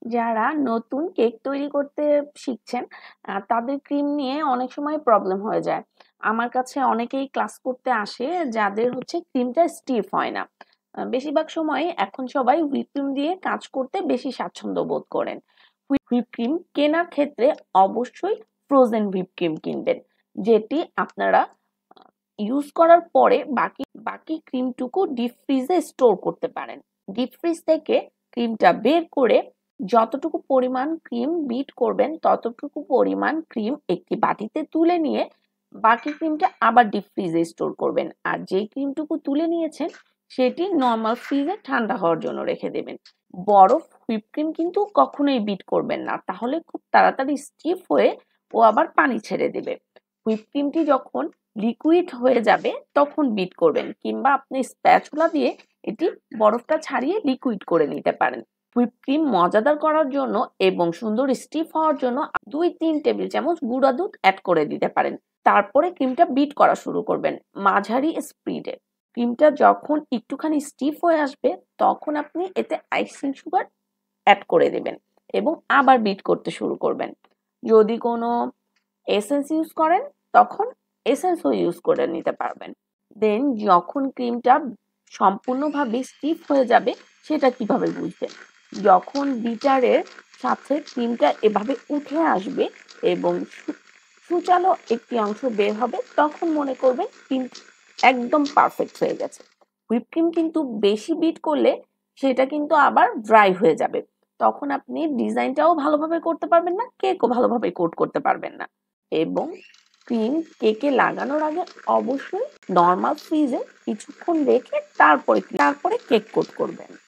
যারা নতুন কেক তৈরি করতে শিখছেন তাদের ক্রিম নিয়ে অনেক সময় প্রবলেম হয়ে যায়। আমার কাছে অনেকেই ক্লাস করতে আসে যাদের হচ্ছে ক্রিমটা স্টিফ হয় না। বেশিরভাগ সময় এখন সবাই হুইপ ক্রিম দিয়ে কাজ করতে বেশি স্বাচ্ছন্দ্য বোধ করেন। হুইপ ক্রিম কেনার ক্ষেত্রে অবশ্যই ফ্রোজেন হুইপ ক্রিম কিনবেন, যেটি আপনারা ইউজ করার পরে বাকি বাকি ক্রিমটুকু ডিপ ফ্রিজে স্টোর করতে পারেন। ডিপ ফ্রিজ থেকে ক্রিমটা বের করে যতটুকু পরিমাণ ক্রিম বিট করবেন ততটুকু পরিমাণ ক্রিম একটি বাটিতে তুলে নিয়ে বাকি ক্রিমটা আবার ডিপ ফ্রিজে স্টোর করবেন। আর যেই ক্রিমটুকু তুলে নিয়েছেন সেটি নর্মাল ফ্রিজে ঠান্ডা হওয়ার জন্য রেখে দেবেন। বরফ হুইপ ক্রিম কিন্তু কখনোই বিট করবেন না, তাহলে খুব তাড়াতাড়ি স্টিফ হয়ে ও আবার পানি ছেড়ে দেবে। হুইপ ক্রিমটি যখন লিকুইড হয়ে যাবে তখন বিট করবেন, কিংবা আপনি স্প্যাচুলা দিয়ে এটি বরফটা ছাড়িয়ে লিকুইড করে নিতে পারেন। হুইপ ক্রিম মজাদার করার জন্য এবং সুন্দর স্টিফ হওয়ার জন্য 2-3 টেবিল চামচ গুঁড়া দুধ অ্যাড করে দিতে পারেন। তারপরে ক্রিমটা বিট করা শুরু করবেন মাঝারি স্পিডে। ক্রিমটা যখন একটুখানি স্টিফ হয়ে আসবে তখন আপনি এতে আইসিং সুগার অ্যাড করে দেবেন এবং আবার বিট করতে শুরু করবেন। যদি কোনো এসেন্স ইউজ করেন তখন এসেন্সও ইউজ করে নিতে পারবেন। দেন যখন ক্রিমটা সম্পূর্ণভাবে স্টিফ হয়ে যাবে সেটা কিভাবে বুঝবেন? যখন বিটারের সাথে ক্রিমটা এভাবে উঠে আসবে এবং সুচালো একটি অংশ বের হবে তখন মনে করবেন ক্রিম একদম পারফেক্ট হয়ে গেছে। হুইপ ক্রিম কিন্তু বেশি বিট করলে সেটা কিন্তু আবার ড্রাই হয়ে যাবে, তখন আপনি ডিজাইনটাও ভালোভাবে করতে পারবেন না, কেকও ভালোভাবে কোট করতে পারবেন না। এবং ক্রিম কেকে লাগানোর আগে অবশ্যই নর্মাল ফ্রিজে কিছুক্ষণ রেখে তারপরে কেক কোট করবেন।